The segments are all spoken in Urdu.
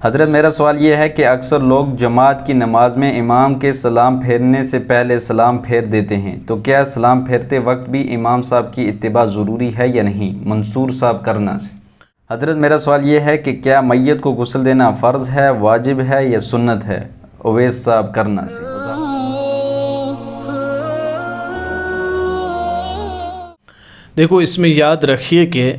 حضرت میرا سوال یہ ہے کہ اکثر لوگ جماعت کی نماز میں امام کے سلام پھیرنے سے پہلے سلام پھیر دیتے ہیں، تو کیا سلام پھیرتے وقت بھی امام صاحب کی اتباع ضروری ہے یا نہیں؟ منصور صاحب کرنا سے۔ حضرت میرا سوال یہ ہے کہ کیا میت کو غسل دینا فرض ہے، واجب ہے یا سنت ہے؟ اویس صاحب کرنا سے۔ دیکھو، اس میں یاد رکھیے کہ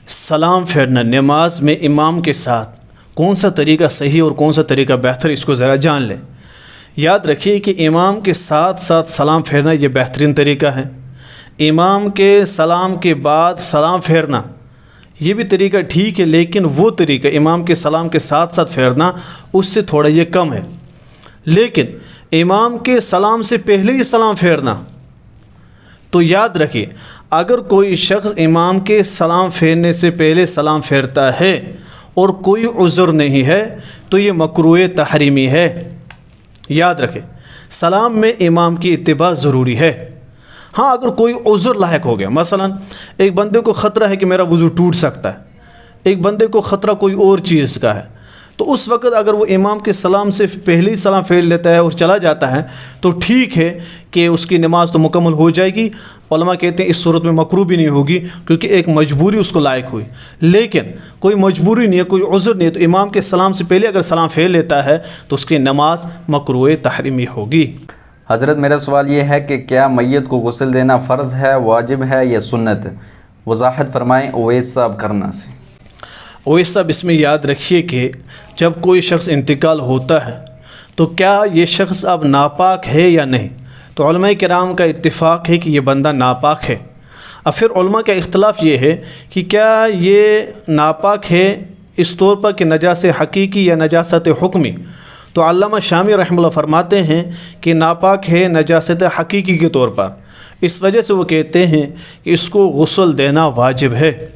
سلام پھیرنا نماز میں امام کے ساتھ کون سا طریقہ صحیح اور کون سا طریقہ بہتر، اس کو ذرا جان لیں۔ یاد رکھیے کہ امام کے ساتھ ساتھ سلام پھیرنا یہ بہترین طریقہ ہے۔ امام کے سلام کے بعد سلام پھیرنا یہ بھی طریقہ ٹھیک ہے، لیکن وہ طریقہ امام کے سلام کے ساتھ ساتھ پھیرنا اس سے تھوڑا یہ کم ہے۔ لیکن امام کے سلام سے پہلے ہی سلام پھیرنا، تو یاد رکھیے اگر کوئی شخص امام کے سلام پھیرنے سے پہلے سلام پھیرتا ہے اور کوئی عذر نہیں ہے تو یہ مکروہ تحریمی ہے۔ یاد رکھیں، سلام میں امام کی اتباع ضروری ہے۔ ہاں، اگر کوئی عذر لاحق ہو گیا، مثلا ایک بندے کو خطرہ ہے کہ میرا وضو ٹوٹ سکتا ہے، ایک بندے کو خطرہ کوئی اور چیز کا ہے، تو اس وقت اگر وہ امام کے سلام سے پہلے ہی سلام پھیر لیتا ہے اور چلا جاتا ہے تو ٹھیک ہے کہ اس کی نماز تو مکمل ہو جائے گی۔ علماء کہتے ہیں اس صورت میں مکروہ بھی نہیں ہوگی، کیونکہ ایک مجبوری اس کو لائق ہوئی۔ لیکن کوئی مجبوری نہیں ہے، کوئی عذر نہیں ہے، تو امام کے سلام سے پہلے اگر سلام پھیر لیتا ہے تو اس کی نماز مکروہ تحریمی ہوگی۔ حضرت میرا سوال یہ ہے کہ کیا میت کو غسل دینا فرض ہے، واجب ہے یا سنت؟ وضاحت فرمائیں۔ اویس صاحب کرنا سے۔ اویس صاحب، اس میں یاد رکھیے کہ جب کوئی شخص انتقال ہوتا ہے تو کیا یہ شخص اب ناپاک ہے یا نہیں؟ تو علماء کرام کا اتفاق ہے کہ یہ بندہ ناپاک ہے۔ اب پھر علماء کا اختلاف یہ ہے کہ کیا یہ ناپاک ہے اس طور پر کہ نجاست حقیقی یا نجاست حکمی؟ تو علامہ شامی رحمہ اللہ فرماتے ہیں کہ ناپاک ہے نجاست حقیقی کے طور پر، اس وجہ سے وہ کہتے ہیں کہ اس کو غسل دینا واجب ہے۔